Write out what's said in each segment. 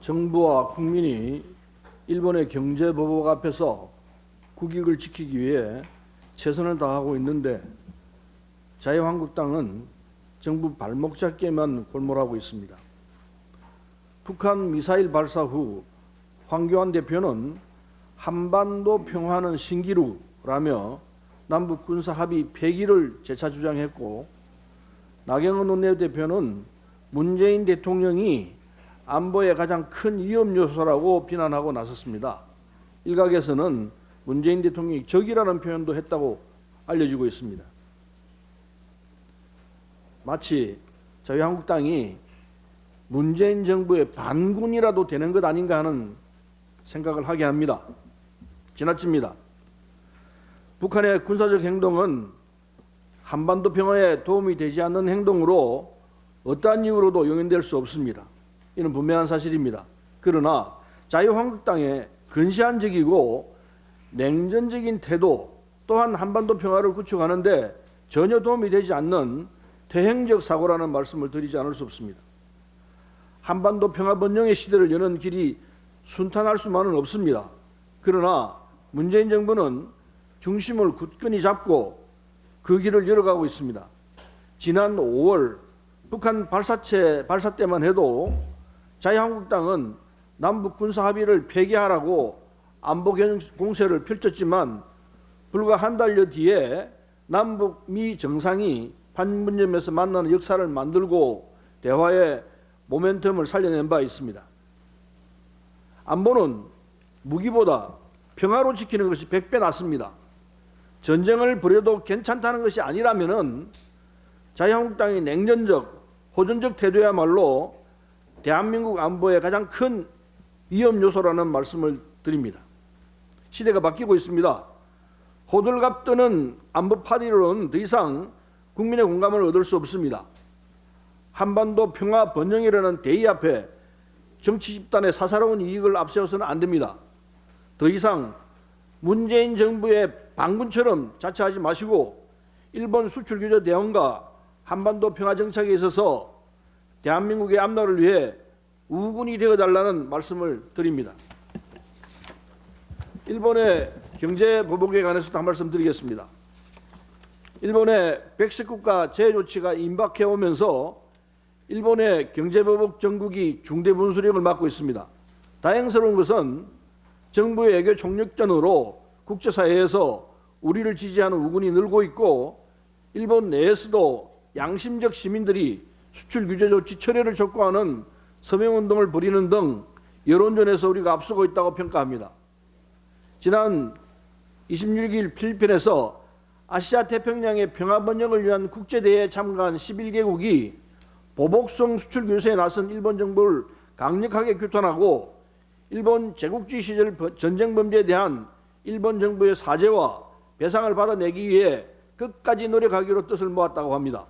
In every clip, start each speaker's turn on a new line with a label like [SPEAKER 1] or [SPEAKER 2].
[SPEAKER 1] 정부와 국민이 일본의 경제보복 앞에서 국익을 지키기 위해 최선을 다하고 있는데 자유한국당은 정부 발목 잡기에만 골몰하고 있습니다. 북한 미사일 발사 후 황교안 대표는 한반도 평화는 신기루라며 남북 군사 합의 폐기를 재차 주장했고, 나경원 원내대표는 문재인 대통령이 안보의 가장 큰 위험 요소라고 비난하고 나섰습니다. 일각에서는 문재인 대통령이 적이라는 표현도 했다고 알려지고 있습니다. 마치 자유한국당이 문재인 정부의 반군이라도 되는 것 아닌가 하는 생각을 하게 합니다. 지나칩니다. 북한의 군사적 행동은 한반도 평화에 도움이 되지 않는 행동으로 어떠한 이유로도 용인될 수 없습니다. 이는 분명한 사실입니다. 그러나 자유한국당의 근시안적이고 냉전적인 태도 또한 한반도 평화를 구축하는 데 전혀 도움이 되지 않는 퇴행적 사고라는 말씀을 드리지 않을 수 없습니다. 한반도 평화 번영의 시대를 여는 길이 순탄할 수만은 없습니다. 그러나 문재인 정부는 중심을 굳건히 잡고 그 길을 열어가고 있습니다. 지난 5월 북한 발사 때만 해도 자유한국당은 남북 군사 합의를 폐기하라고 안보 공세를 펼쳤지만 불과 한 달여 뒤에 남북 미 정상이 판문점에서 만나는 역사를 만들고 대화의 모멘텀을 살려낸 바 있습니다. 안보는 무기보다 평화로 지키는 것이 100배 낫습니다. 전쟁을 벌여도 괜찮다는 것이 아니라면은 자유한국당의 냉전적, 호전적 태도야말로 대한민국 안보의 가장 큰 위험 요소라는 말씀을 드립니다. 시대가 바뀌고 있습니다. 호들갑 떠는 안보 파리로는 더 이상 국민의 공감을 얻을 수 없습니다. 한반도 평화 번영이라는 대의 앞에 정치 집단의 사사로운 이익을 앞세워서는 안 됩니다. 더 이상 문재인 정부의 반군처럼 자처하지 마시고 일본 수출 규제 대응과 한반도 평화 정착에 있어서 대한민국의 앞날을 위해 우군이 되어달라는 말씀을 드립니다. 일본의 경제 보복에 관해서도 한 말씀 드리겠습니다. 일본의 백색국가 제외 조치가 임박해 오면서 일본의 경제보복 정국이 중대 분수령을 맡고 있습니다. 다행스러운 것은 정부의 애교 총력전으로 국제사회에서 우리를 지지하는 우군이 늘고 있고, 일본 내에서도 양심적 시민들이 수출 규제 조치 철회를 촉구하는 서명운동을 벌이는 등 여론전에서 우리가 앞서고 있다고 평가합니다. 지난 26일 필리핀에서 아시아 태평양의 평화 번영을 위한 국제대회에 참가한 11개국이 보복성 수출 규제에 나선 일본 정부를 강력하게 규탄하고 일본 제국주의 시절 전쟁 범죄에 대한 일본 정부의 사죄와 배상을 받아내기 위해 끝까지 노력하기로 뜻을 모았다고 합니다.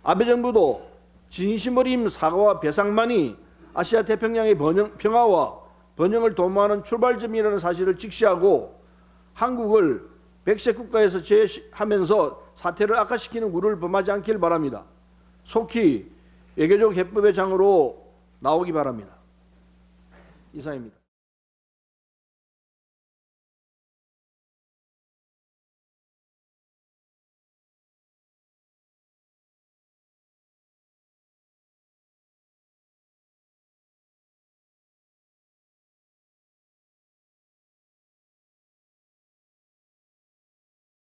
[SPEAKER 1] 아베 정부도 진심 어린 사과와 배상만이 아시아 태평양의 평화와 번영을 도모하는 출발점이라는 사실을 직시하고 한국을 백색 국가에서 제외하면서 사태를 악화시키는 우려를 범하지 않길 바랍니다. 속히 외교적 해법의 장으로 나오기 바랍니다. 이상입니다.